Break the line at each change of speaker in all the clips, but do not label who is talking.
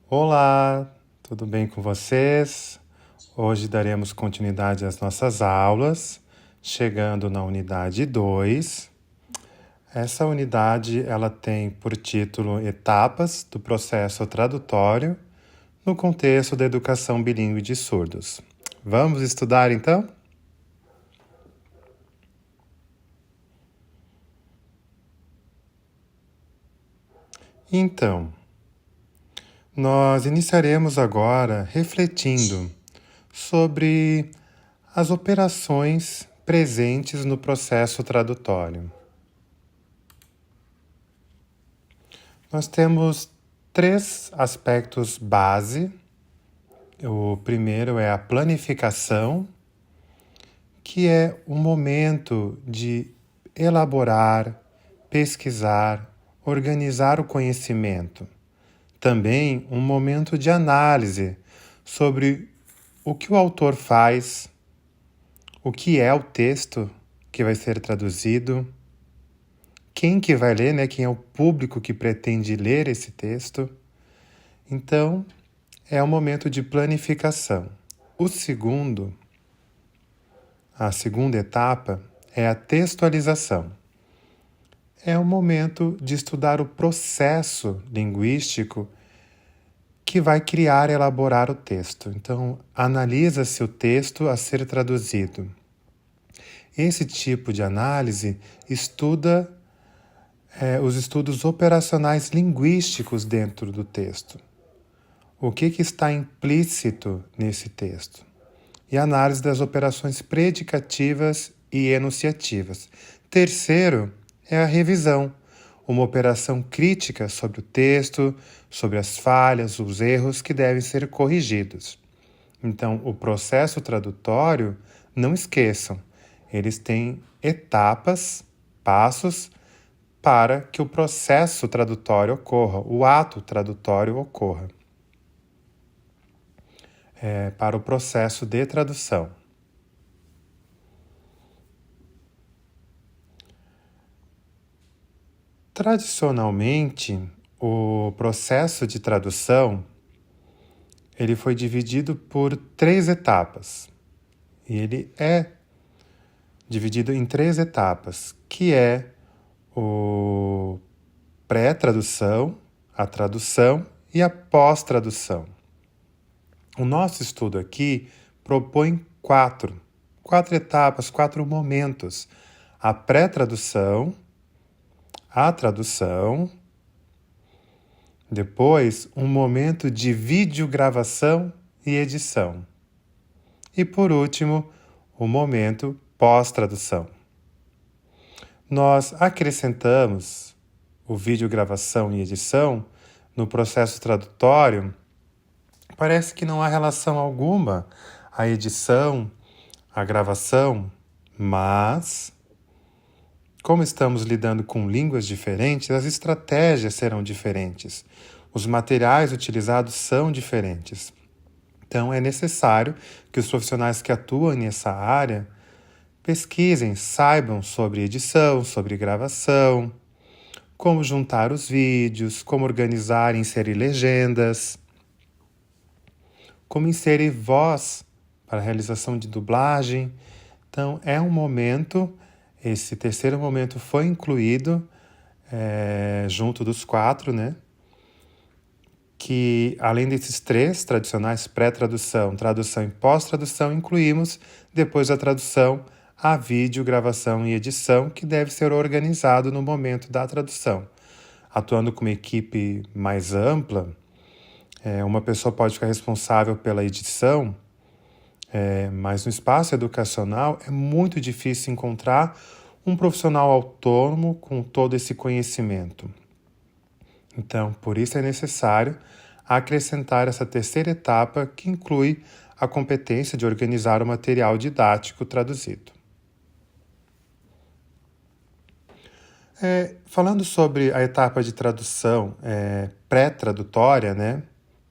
Olá, tudo bem com vocês? Hoje daremos continuidade às nossas aulas, chegando na unidade 2. Essa unidade ela tem por título Etapas do processo tradutório no contexto da educação bilíngue de surdos. Vamos estudar então? Então, nós iniciaremos agora refletindo sobre as operações presentes no processo tradutório. Nós temos três aspectos base. O primeiro é a planificação, que é o momento de elaborar, pesquisar, organizar o conhecimento. Também um momento de análise sobre o que o autor faz, o que é o texto que vai ser traduzido, quem que vai ler, né? Quem é o público que pretende ler esse texto. Então, é o momento de planificação. A segunda etapa é a textualização. É o momento de estudar o processo linguístico que vai criar e elaborar o texto. Então, analisa-se o texto a ser traduzido. Esse tipo de análise estuda os estudos operacionais linguísticos dentro do texto. O que está implícito nesse texto? E análise das operações predicativas e enunciativas. Terceiro é a revisão, uma operação crítica sobre o texto, sobre as falhas, os erros que devem ser corrigidos. Então, o processo tradutório, não esqueçam, eles têm etapas, passos, para que o processo tradutório ocorra, o ato tradutório ocorra. Para o processo de tradução. Tradicionalmente, o processo de tradução ele foi dividido por três etapas. E ele é dividido em três etapas, que é o pré-tradução, a tradução e a pós-tradução. O nosso estudo aqui propõe quatro etapas, 4 momentos. A pré-tradução, a tradução, depois um momento de videogravação e edição. E por último, o momento pós-tradução. Nós acrescentamos o videogravação e edição no processo tradutório. Parece que não há relação alguma a edição, a gravação, mas como estamos lidando com línguas diferentes, as estratégias serão diferentes. Os materiais utilizados são diferentes. Então, é necessário que os profissionais que atuam nessa área pesquisem, saibam sobre edição, sobre gravação, como juntar os vídeos, como organizar e inserir legendas, como inserir voz para a realização de dublagem. Então, é um momento. Esse terceiro momento foi incluído junto dos 4, né? Que além desses 3 tradicionais, pré-tradução, tradução e pós-tradução, incluímos depois a tradução, a vídeo, gravação e edição, que deve ser organizado no momento da tradução. Atuando com uma equipe mais ampla, uma pessoa pode ficar responsável pela edição, mas no espaço educacional é muito difícil encontrar um profissional autônomo com todo esse conhecimento. Então, por isso é necessário acrescentar essa terceira etapa que inclui a competência de organizar o material didático traduzido. Falando sobre a etapa de tradução pré-tradutória, né?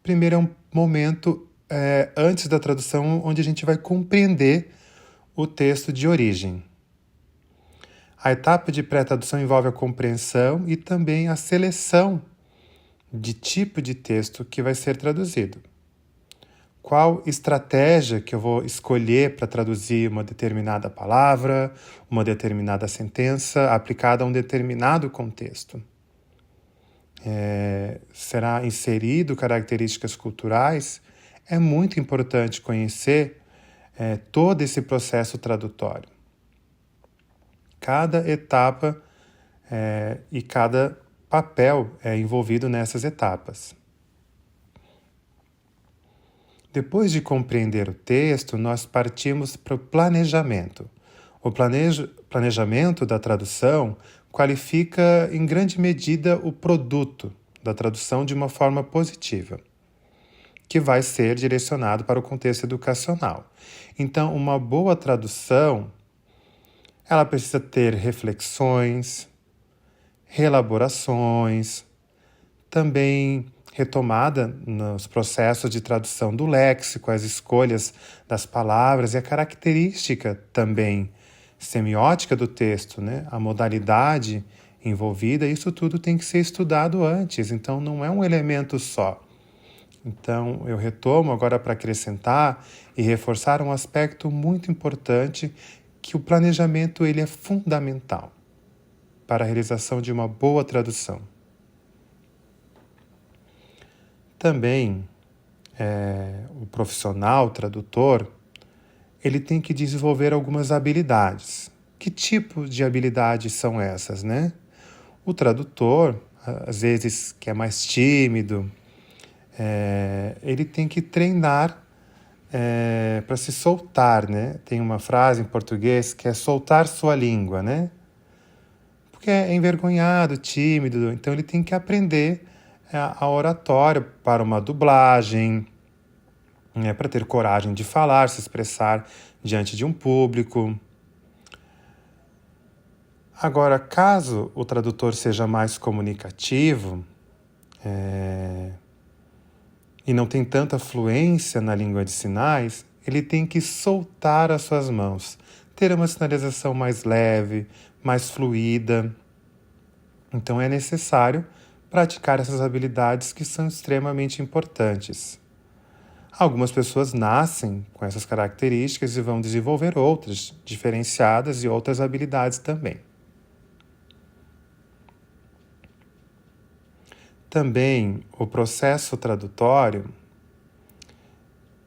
Primeiro é um momento antes da tradução onde a gente vai compreender o texto de origem. A etapa de pré-tradução envolve a compreensão e também a seleção de tipo de texto que vai ser traduzido. Qual estratégia que eu vou escolher para traduzir uma determinada palavra, uma determinada sentença aplicada a um determinado contexto? Será inserido características culturais? É muito importante conhecer todo esse processo tradutório. Cada etapa e cada papel é envolvido nessas etapas. Depois de compreender o texto, nós partimos para o planejamento. O planejamento da tradução qualifica em grande medida o produto da tradução de uma forma positiva, que vai ser direcionado para o contexto educacional. Então, uma boa tradução, ela precisa ter reflexões, reelaborações, também retomada nos processos de tradução do léxico, as escolhas das palavras e a característica também semiótica do texto, né? A modalidade envolvida, isso tudo tem que ser estudado antes, então não é um elemento só. Então eu retomo agora para acrescentar e reforçar um aspecto muito importante, que o planejamento ele é fundamental para a realização de uma boa tradução. Também, o profissional tradutor, ele tem que desenvolver algumas habilidades. Que tipo de habilidades são essas, né? O tradutor, às vezes, que é mais tímido, ele tem que treinar para se soltar, né? Tem uma frase em português que é soltar sua língua, né? Porque é envergonhado, tímido, então ele tem que aprender a oratória para uma dublagem, para ter coragem de falar, se expressar diante de um público. Agora, caso o tradutor seja mais comunicativo e não tem tanta fluência na língua de sinais, ele tem que soltar as suas mãos, ter uma sinalização mais leve, mais fluida. Então é necessário praticar essas habilidades que são extremamente importantes. Algumas pessoas nascem com essas características e vão desenvolver outras, diferenciadas, e outras habilidades também. Também o processo tradutório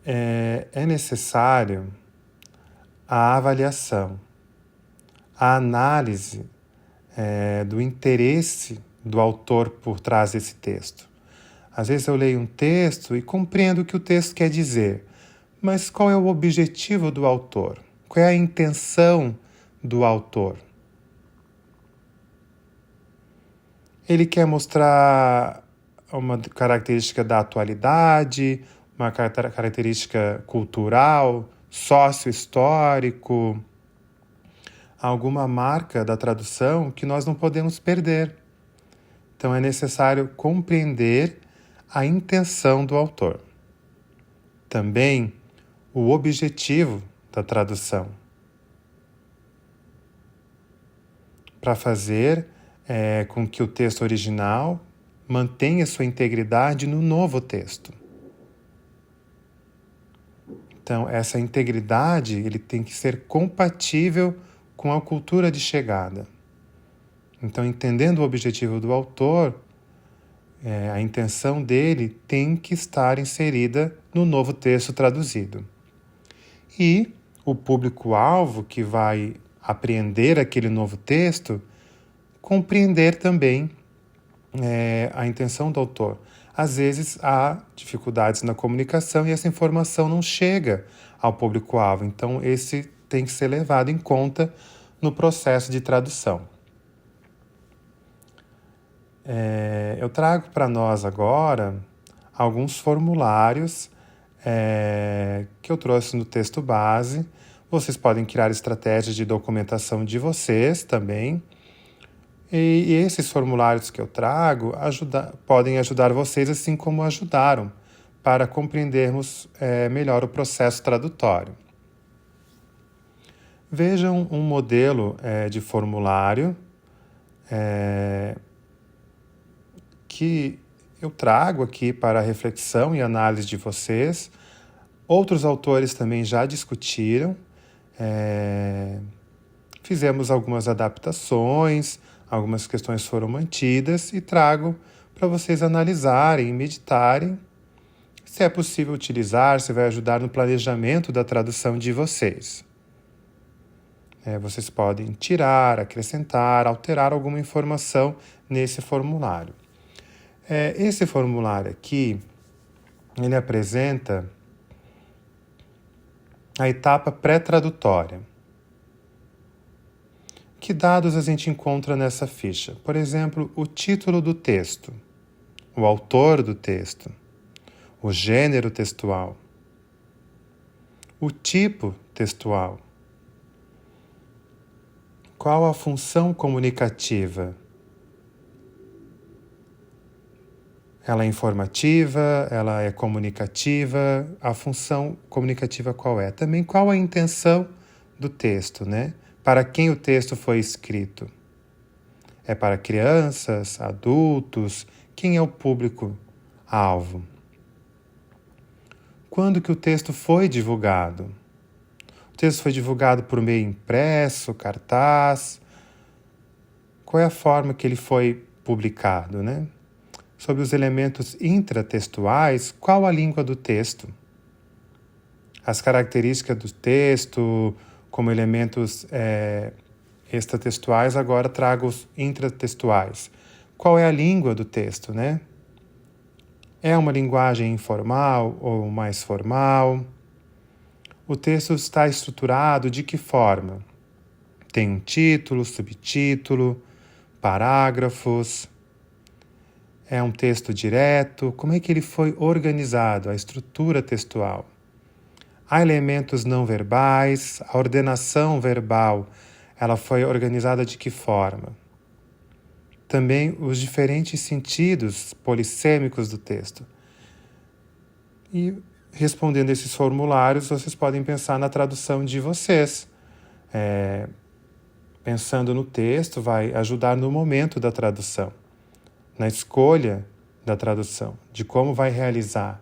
é necessário a avaliação, a análise do interesse do autor por trás desse texto. Às vezes eu leio um texto e compreendo o que o texto quer dizer, mas qual é o objetivo do autor? Qual é a intenção do autor? Ele quer mostrar uma característica da atualidade, uma característica cultural, sócio-histórico, alguma marca da tradução que nós não podemos perder. Então é necessário compreender a intenção do autor. Também o objetivo da tradução, para fazer com que o texto original mantenha sua integridade no novo texto. Então, essa integridade ele tem que ser compatível com a cultura de chegada. Então, entendendo o objetivo do autor, a intenção dele tem que estar inserida no novo texto traduzido. E o público-alvo que vai apreender aquele novo texto, compreender também a intenção do autor. Às vezes há dificuldades na comunicação e essa informação não chega ao público-alvo. Então, esse tem que ser levado em conta no processo de tradução. Eu trago para nós agora alguns formulários que eu trouxe no texto base. Vocês podem criar estratégias de documentação de vocês também. E esses formulários que eu trago podem ajudar vocês, assim como ajudaram, para compreendermos melhor o processo tradutório. Vejam um modelo de formulário que eu trago aqui para a reflexão e análise de vocês. Outros autores também já discutiram, fizemos algumas adaptações, algumas questões foram mantidas e trago para vocês analisarem e meditarem. Se é possível utilizar, se vai ajudar no planejamento da tradução de vocês. Vocês podem tirar, acrescentar, alterar alguma informação nesse formulário. Esse formulário aqui, ele apresenta a etapa pré-tradutória. Que dados a gente encontra nessa ficha? Por exemplo, o título do texto, o autor do texto, o gênero textual, o tipo textual. Qual a função comunicativa? Ela é informativa? Ela é comunicativa? A função comunicativa qual é? Também qual a intenção do texto, né? Para quem o texto foi escrito? É para crianças, adultos? Quem é o público-alvo? Quando que o texto foi divulgado? O texto foi divulgado por meio impresso, cartaz? Qual é a forma que ele foi publicado, né? Sobre os elementos intratextuais, qual a língua do texto? As características do texto, como elementos extratextuais, agora trago os intratextuais. Qual é a língua do texto, né? É uma linguagem informal ou mais formal? O texto está estruturado de que forma? Tem um título, subtítulo, parágrafos. É um texto direto? Como é que ele foi organizado, a estrutura textual? Há elementos não verbais, a ordenação verbal, ela foi organizada de que forma? Também os diferentes sentidos polissêmicos do texto. E respondendo esses formulários, vocês podem pensar na tradução de vocês. Pensando no texto, vai ajudar no momento da tradução, na escolha da tradução, de como vai realizar.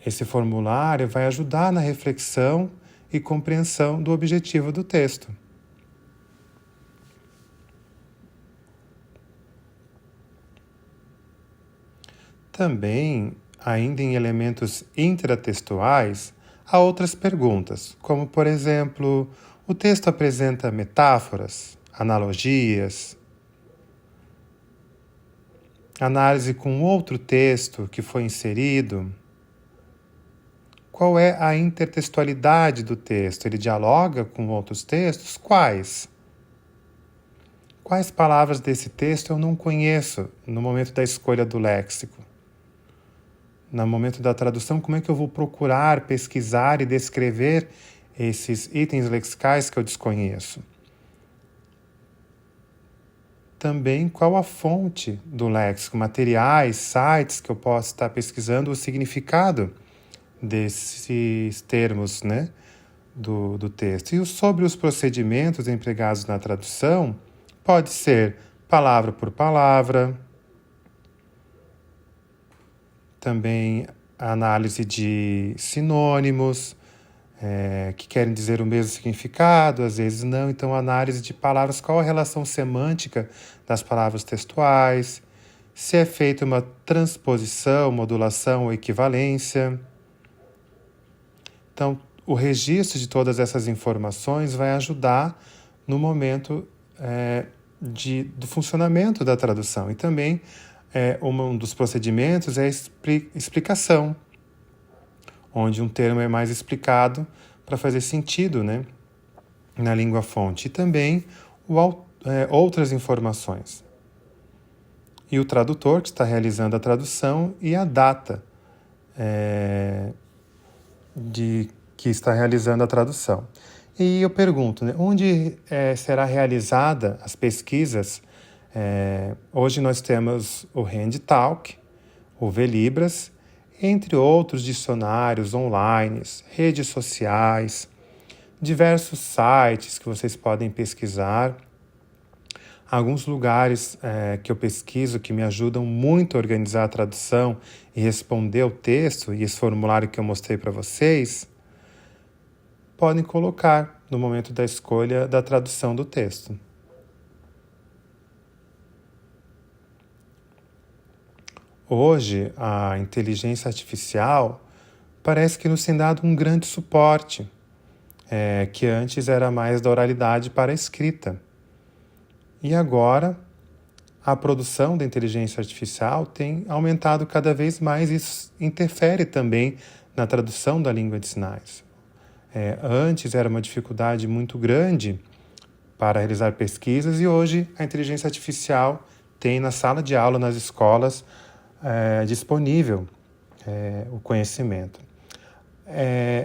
Esse formulário vai ajudar na reflexão e compreensão do objetivo do texto. Também, ainda em elementos intratextuais, há outras perguntas, como, por exemplo, o texto apresenta metáforas, analogias, análise com outro texto que foi inserido. Qual é a intertextualidade do texto? Ele dialoga com outros textos? Quais? Quais palavras desse texto eu não conheço no momento da escolha do léxico? No momento da tradução, como é que eu vou procurar, pesquisar e descrever esses itens lexicais que eu desconheço? Também qual a fonte do léxico, materiais, sites que eu posso estar pesquisando o significado desses termos, né, do texto. E sobre os procedimentos empregados na tradução, pode ser palavra por palavra, também a análise de sinônimos, que querem dizer o mesmo significado, às vezes não. Então, análise de palavras, qual a relação semântica das palavras textuais, se é feita uma transposição, modulação ou equivalência. Então, o registro de todas essas informações vai ajudar no momento do funcionamento da tradução. E também um dos procedimentos é a explicação, onde um termo é mais explicado para fazer sentido, né, na língua fonte. E também outras informações. E o tradutor que está realizando a tradução e a data que está realizando a tradução. E eu pergunto, né, onde será realizada as pesquisas? Hoje nós temos o HandTalk, o VLibras, entre outros dicionários online, redes sociais, diversos sites que vocês podem pesquisar. Alguns lugares que eu pesquiso que me ajudam muito a organizar a tradução e responder o texto, e esse formulário que eu mostrei para vocês, podem colocar no momento da escolha da tradução do texto. Hoje, a inteligência artificial parece que nos tem dado um grande suporte, que antes era mais da oralidade para a escrita. E agora, a produção da inteligência artificial tem aumentado cada vez mais e isso interfere também na tradução da língua de sinais. Antes era uma dificuldade muito grande para realizar pesquisas e hoje a inteligência artificial tem na sala de aula, nas escolas, disponível o conhecimento.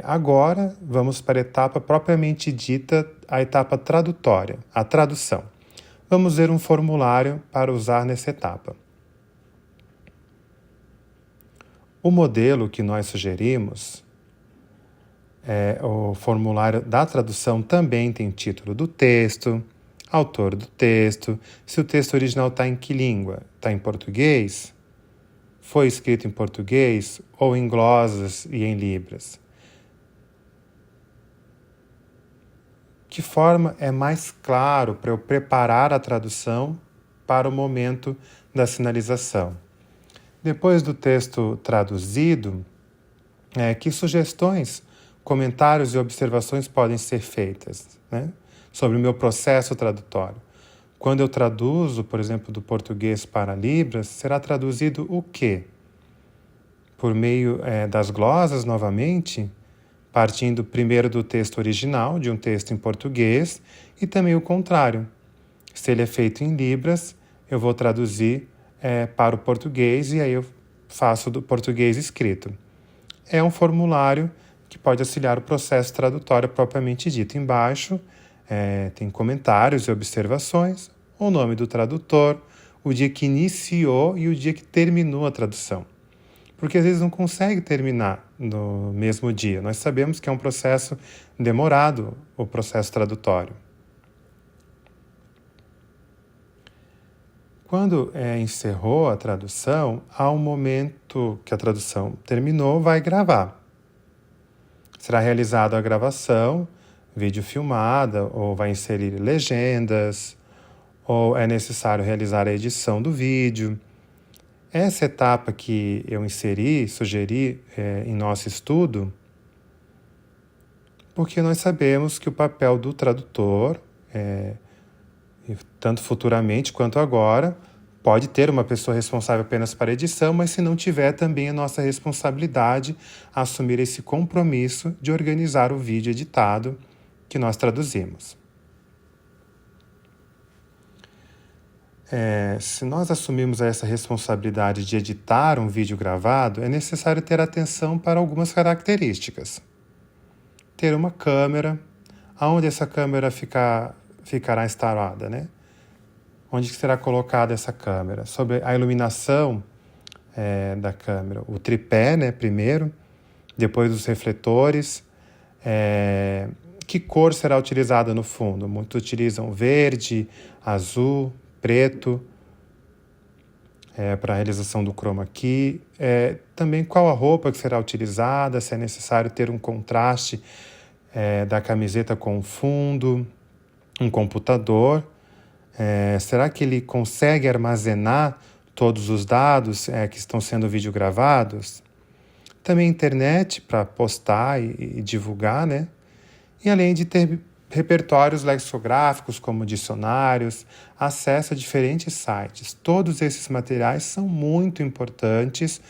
Agora vamos para a etapa propriamente dita, a etapa tradutória, a tradução. Vamos ver um formulário para usar nessa etapa. O modelo que nós sugerimos, o formulário da tradução também tem título do texto, autor do texto, se o texto original está em que língua? Está em português? Foi escrito em português ou em glosas e em libras? Que forma é mais claro para eu preparar a tradução para o momento da sinalização? Depois do texto traduzido, que sugestões, comentários e observações podem ser feitas, né, sobre o meu processo tradutório? Quando eu traduzo, por exemplo, do português para Libras, será traduzido o quê? Por meio das glosas, novamente, partindo primeiro do texto original, de um texto em português, e também o contrário. Se ele é feito em Libras, eu vou traduzir para o português e aí eu faço do português escrito. É um formulário que pode auxiliar o processo tradutório propriamente dito. Embaixo tem comentários e observações, o nome do tradutor, o dia que iniciou e o dia que terminou a tradução. Porque às vezes não consegue terminar no mesmo dia. Nós sabemos que é um processo demorado, o processo tradutório. Quando encerrou a tradução, há um momento que a tradução terminou, vai gravar. Será realizada a gravação, vídeo filmada, ou vai inserir legendas, ou é necessário realizar a edição do vídeo. Essa etapa que eu sugeri em nosso estudo, porque nós sabemos que o papel do tradutor, tanto futuramente quanto agora, pode ter uma pessoa responsável apenas para a edição, mas se não tiver, também é nossa responsabilidade assumir esse compromisso de organizar o vídeo editado que nós traduzimos. Se nós assumirmos essa responsabilidade de editar um vídeo gravado, é necessário ter atenção para algumas características. Ter uma câmera, aonde essa câmera ficará instalada, né? Onde será colocada essa câmera? Sobre a iluminação da câmera, o tripé, né, primeiro, depois os refletores, que cor será utilizada no fundo? Muitos utilizam verde, azul, preto, para a realização do chroma key. Também qual a roupa que será utilizada, se é necessário ter um contraste da camiseta com o fundo, um computador. Será que ele consegue armazenar todos os dados que estão sendo videogravados? Também internet para postar e divulgar, né? E além de ter repertórios lexicográficos como dicionários, acesso a diferentes sites. Todos esses materiais são muito importantes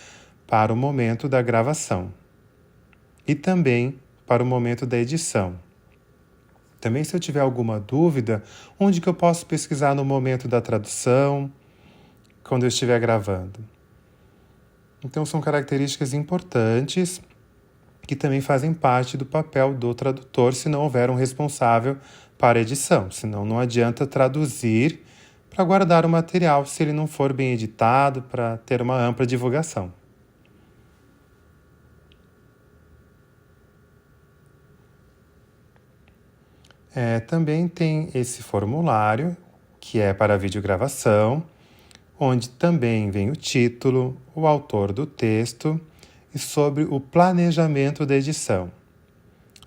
para o momento da gravação e também para o momento da edição. Também, se eu tiver alguma dúvida, onde que eu posso pesquisar no momento da tradução, quando eu estiver gravando? Então, são características importantes que também fazem parte do papel do tradutor se não houver um responsável para a edição. Senão não adianta traduzir para guardar o material se ele não for bem editado para ter uma ampla divulgação. Também tem esse formulário que é para videogravação, onde também vem o título, o autor do texto e sobre o planejamento da edição.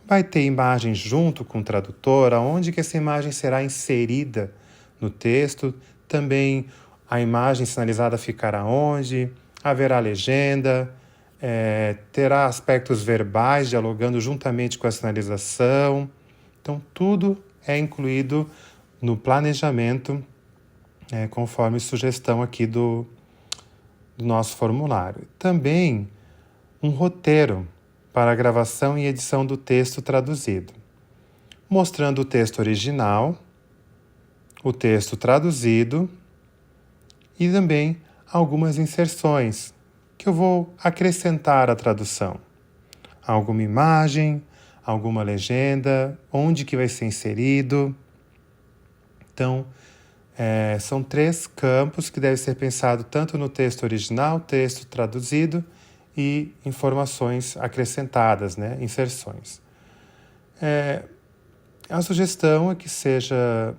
Vai ter imagem junto com o tradutor, aonde que essa imagem será inserida no texto, também a imagem sinalizada ficará onde, haverá legenda, terá aspectos verbais dialogando juntamente com a sinalização. Então, tudo é incluído no planejamento, conforme sugestão aqui do nosso formulário. Também um roteiro para a gravação e edição do texto traduzido, mostrando o texto original, o texto traduzido e também algumas inserções que eu vou acrescentar à tradução. Alguma imagem, alguma legenda, onde que vai ser inserido. Então, são 3 campos que devem ser pensados tanto no texto original, texto traduzido e informações acrescentadas, inserções. A sugestão é que seja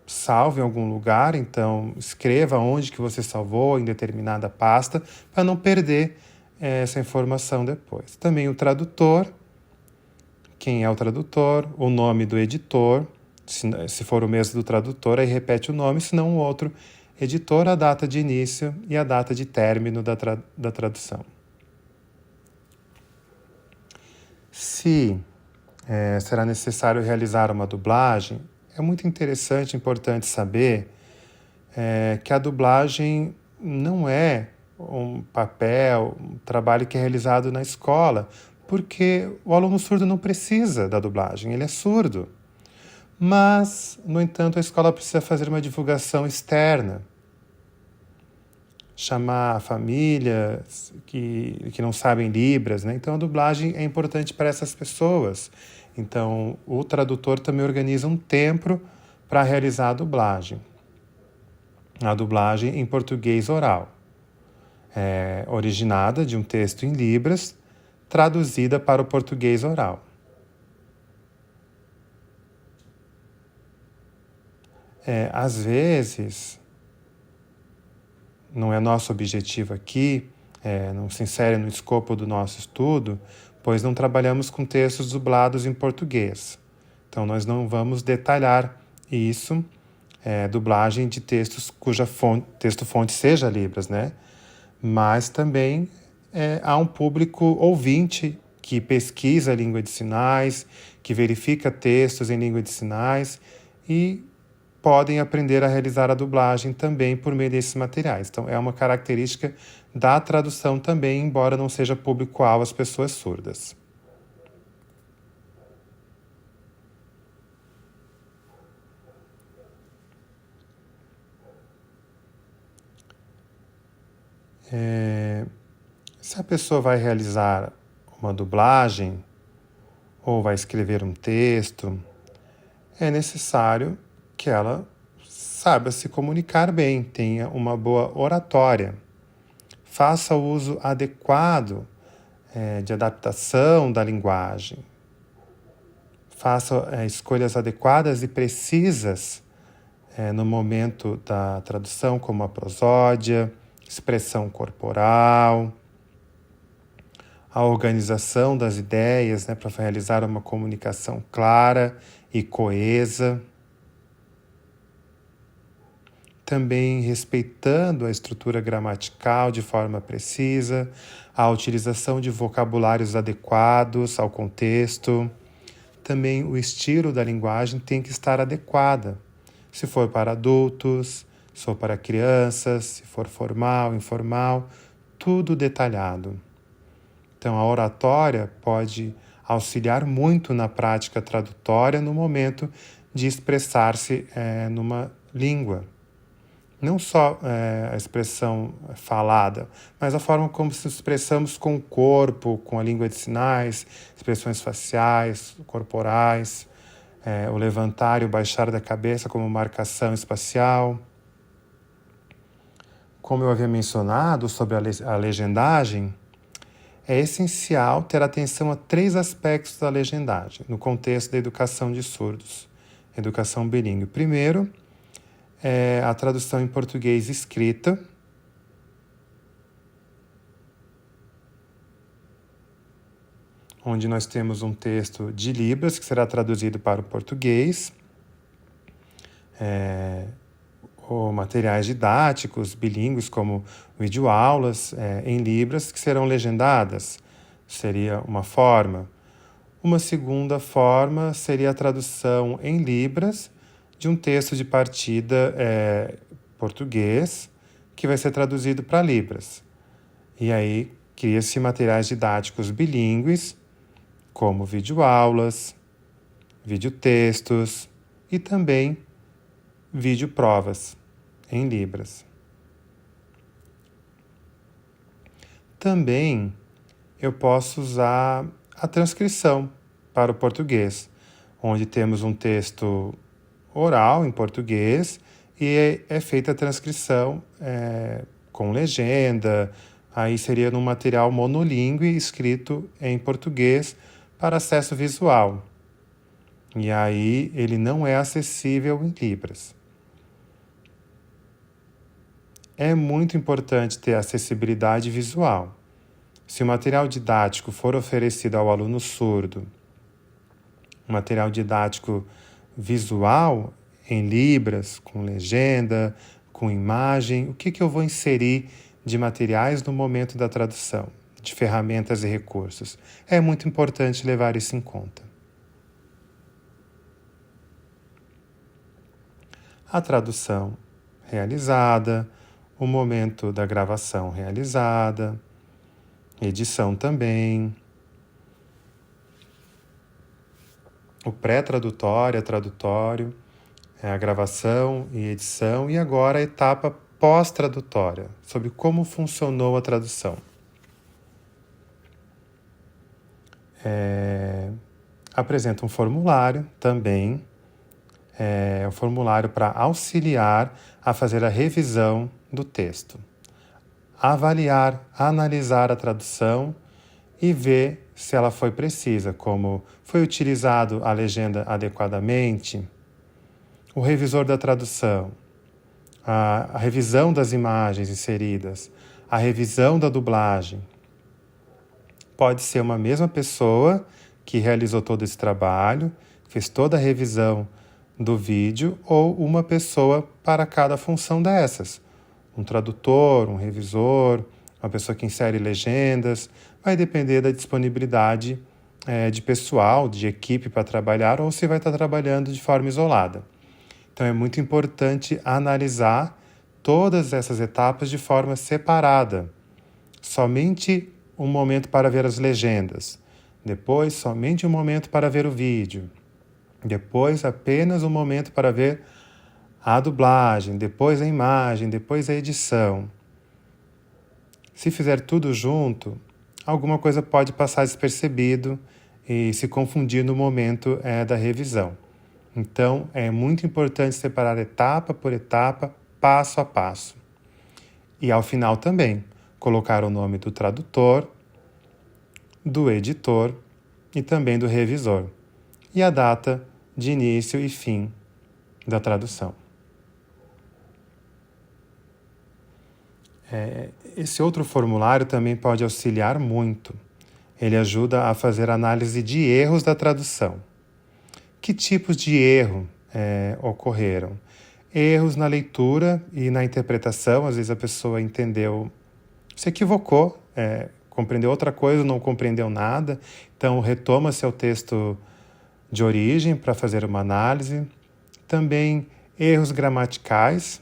salvo em algum lugar, então escreva onde que você salvou em determinada pasta para não perder essa informação depois. Também o tradutor, quem é o tradutor, o nome do editor, se for o mesmo do tradutor, aí repete o nome, se não o outro editor, a data de início e a data de término da tradução. Se será necessário realizar uma dublagem, é muito interessante, importante saber que a dublagem não é um papel, um trabalho que é realizado na escola, porque o aluno surdo não precisa da dublagem, ele é surdo. Mas, no entanto, a escola precisa fazer uma divulgação externa, chamar famílias que não sabem Libras, Então a dublagem é importante para essas pessoas. Então o tradutor também organiza um tempo para realizar a dublagem. A dublagem em português oral, originada de um texto em Libras, traduzida para o português oral. Às vezes, não é nosso objetivo aqui, não se insere no escopo do nosso estudo, pois não trabalhamos com textos dublados em português. Então, nós não vamos detalhar isso, dublagem de textos cuja texto-fonte seja Libras, Mas também há um público ouvinte que pesquisa a língua de sinais, que verifica textos em língua de sinais e podem aprender a realizar a dublagem também por meio desses materiais. Então, é uma característica da tradução também, embora não seja público-alvo as pessoas surdas. Se a pessoa vai realizar uma dublagem ou vai escrever um texto, é necessário que ela saiba se comunicar bem, tenha uma boa oratória, faça o uso adequado de adaptação da linguagem, faça escolhas adequadas e precisas no momento da tradução, como a prosódia, expressão corporal, a organização das ideias, para realizar uma comunicação clara e coesa. Também respeitando a estrutura gramatical de forma precisa, a utilização de vocabulários adequados ao contexto. Também o estilo da linguagem tem que estar adequada. Se for para adultos, se for para crianças, se for formal, informal, tudo detalhado. Então, a oratória pode auxiliar muito na prática tradutória no momento de expressar-se numa língua. Não só a expressão falada, mas a forma como nos expressamos com o corpo, com a língua de sinais, expressões faciais, corporais, o levantar e o baixar da cabeça como marcação espacial. Como eu havia mencionado sobre a legendagem, é essencial ter atenção a 3 aspectos da legendagem, no contexto da educação de surdos, educação bilíngue. Primeiro, é a tradução em português escrita, onde nós temos um texto de Libras que será traduzido para o português, ou materiais didáticos bilíngues como videoaulas em Libras que serão legendadas, seria uma forma. Uma segunda forma seria a tradução em Libras de um texto de partida português que vai ser traduzido para Libras. E aí cria-se materiais didáticos bilíngues, como videoaulas, videotextos e também videoprovas em Libras. Também eu posso usar a transcrição para o português, onde temos um texto oral em português e é feita a transcrição com legenda. Aí seria num material monolíngue escrito em português para acesso visual. E aí ele não é acessível em Libras. É muito importante ter acessibilidade visual. Se o material didático for oferecido ao aluno surdo, um material didático visual em Libras, com legenda, com imagem, o que eu vou inserir de materiais no momento da tradução, de ferramentas e recursos? É muito importante levar isso em conta. A tradução realizada, o momento da gravação realizada, edição também, o pré-tradutório, tradutório, a gravação e edição, e agora a etapa pós-tradutória, sobre como funcionou a tradução. Apresenta um formulário também, um formulário para auxiliar a fazer a revisão do texto, avaliar, analisar a tradução e ver se ela foi precisa, como foi utilizado a legenda adequadamente, o revisor da tradução, a revisão das imagens inseridas, a revisão da dublagem. Pode ser uma mesma pessoa que realizou todo esse trabalho, fez toda a revisão do vídeo, ou uma pessoa para cada função dessas. Um tradutor, um revisor, uma pessoa que insere legendas. Vai depender da disponibilidade de pessoal, de equipe para trabalhar, ou se vai estar trabalhando de forma isolada. Então é muito importante analisar todas essas etapas de forma separada. Somente um momento para ver as legendas, depois somente um momento para ver o vídeo, depois apenas um momento para ver a dublagem, depois a imagem, depois a edição. Se fizer tudo junto, alguma coisa pode passar despercebido e se confundir no momento da revisão. Então, é muito importante separar etapa por etapa, passo a passo. E ao final também, colocar o nome do tradutor, do editor e também do revisor, e a data de início e fim da tradução. Esse outro formulário também pode auxiliar muito. Ele ajuda a fazer análise de erros da tradução. Que tipos de erro ocorreram? Erros na leitura e na interpretação. Às vezes a pessoa entendeu, se equivocou, compreendeu outra coisa, não compreendeu nada. Então retoma-se ao texto de origem para fazer uma análise. Também erros gramaticais,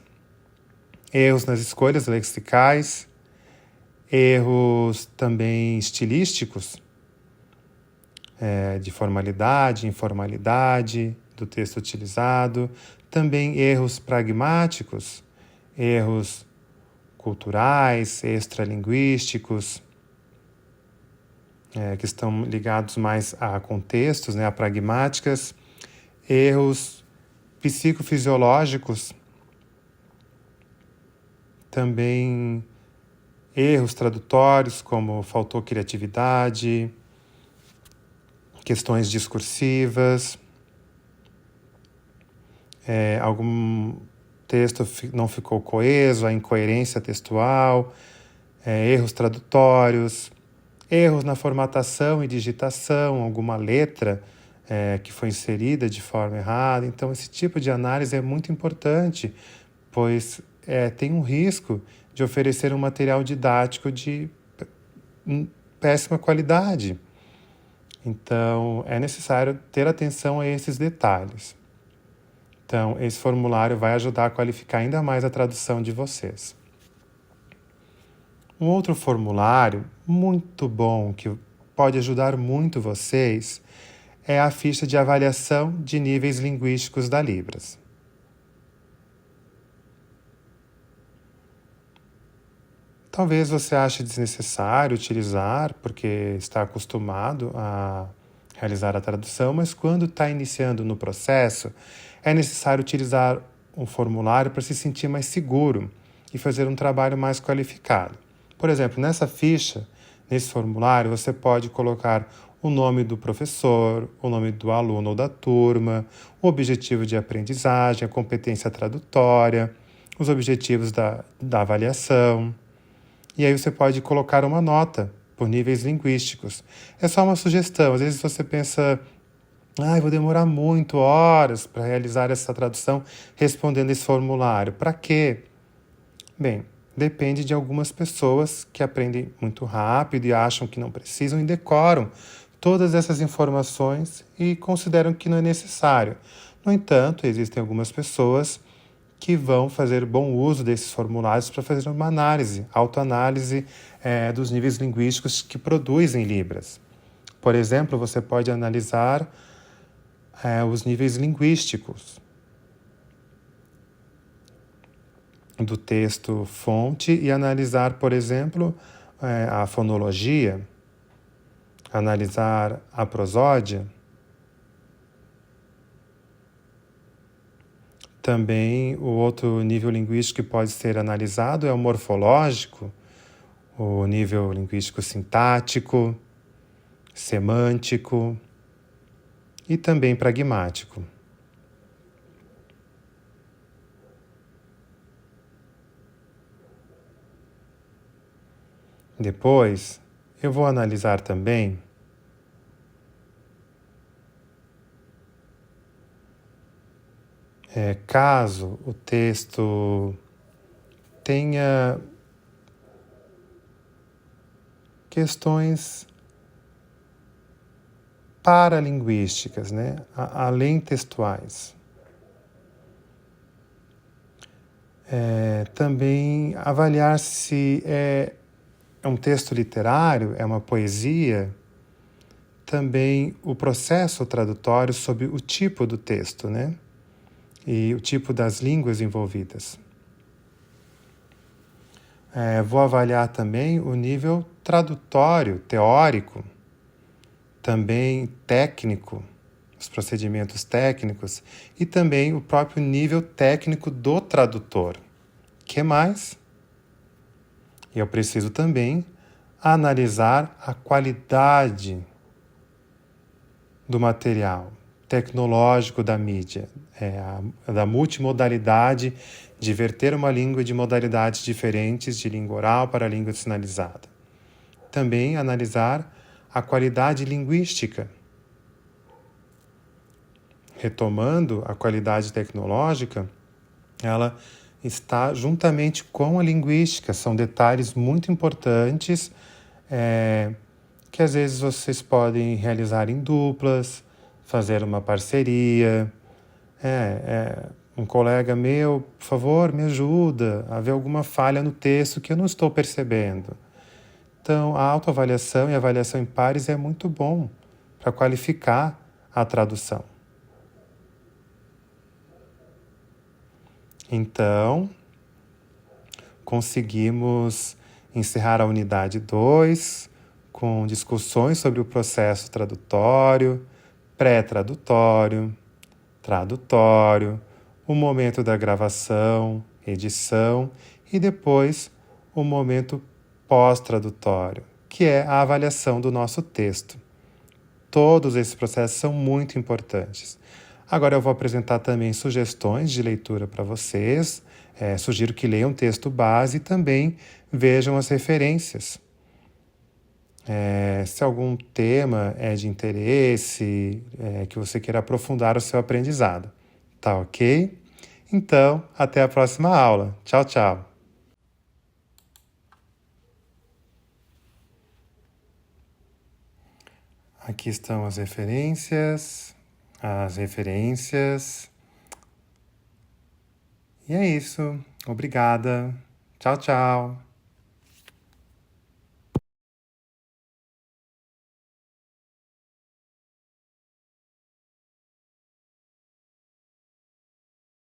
erros nas escolhas lexicais, erros também estilísticos, de formalidade, informalidade do texto utilizado, também erros pragmáticos, erros culturais, extralinguísticos, que estão ligados mais a contextos, a pragmáticas, erros psicofisiológicos, também erros tradutórios, como faltou criatividade, questões discursivas, texto não ficou coeso, a incoerência textual, erros tradutórios, erros na formatação e digitação, alguma letra que foi inserida de forma errada. Então, esse tipo de análise é muito importante, pois tem um risco de oferecer um material didático de péssima qualidade. Então, é necessário ter atenção a esses detalhes. Então, esse formulário vai ajudar a qualificar ainda mais a tradução de vocês. Um outro formulário muito bom, que pode ajudar muito vocês, é a ficha de avaliação de níveis linguísticos da Libras. Talvez você ache desnecessário utilizar, porque está acostumado a realizar a tradução, mas quando está iniciando no processo, é necessário utilizar um formulário para se sentir mais seguro e fazer um trabalho mais qualificado. Por exemplo, nessa ficha, nesse formulário, você pode colocar o nome do professor, o nome do aluno ou da turma, o objetivo de aprendizagem, a competência tradutória, os objetivos da avaliação. E aí você pode colocar uma nota por níveis linguísticos. É só uma sugestão. Às vezes você pensa, vou demorar muito, horas para realizar essa tradução respondendo esse formulário. Para quê? Bem, depende de algumas pessoas que aprendem muito rápido e acham que não precisam e decoram todas essas informações e consideram que não é necessário. No entanto, existem algumas pessoas que vão fazer bom uso desses formulários para fazer uma análise, autoanálise dos níveis linguísticos que produzem Libras. Por exemplo, você pode analisar os níveis linguísticos do texto fonte e analisar, por exemplo, a fonologia, analisar a prosódia. Também o outro nível linguístico que pode ser analisado é o morfológico, o nível linguístico sintático, semântico e também pragmático. Depois, eu vou analisar também caso o texto tenha questões paralinguísticas, além textuais. Também avaliar se é um texto literário, é uma poesia, também o processo tradutório sobre o tipo do texto, e o tipo das línguas envolvidas. Vou avaliar também o nível tradutório, teórico, também técnico, os procedimentos técnicos e também o próprio nível técnico do tradutor. Que mais? Eu preciso também analisar a qualidade do material tecnológico da mídia, da multimodalidade, de verter uma língua de modalidades diferentes, de língua oral para língua sinalizada. Também analisar a qualidade linguística. Retomando a qualidade tecnológica, ela está juntamente com a linguística. São detalhes muito importantes que às vezes vocês podem realizar em duplas, fazer uma parceria. Um colega meu, por favor, me ajuda a ver alguma falha no texto que eu não estou percebendo. Então, a autoavaliação e a avaliação em pares é muito bom para qualificar a tradução. Então, conseguimos encerrar a unidade 2 com discussões sobre o processo tradutório, pré-tradutório, tradutório, o momento da gravação, edição e depois o momento pós-tradutório, que é a avaliação do nosso texto. Todos esses processos são muito importantes. Agora eu vou apresentar também sugestões de leitura para vocês. Sugiro que leiam o texto base e também vejam as referências. Se algum tema é de interesse, que você queira aprofundar o seu aprendizado. Tá ok? Então, até a próxima aula. Tchau, tchau. Aqui estão as referências. E é isso. Obrigada. Tchau, tchau.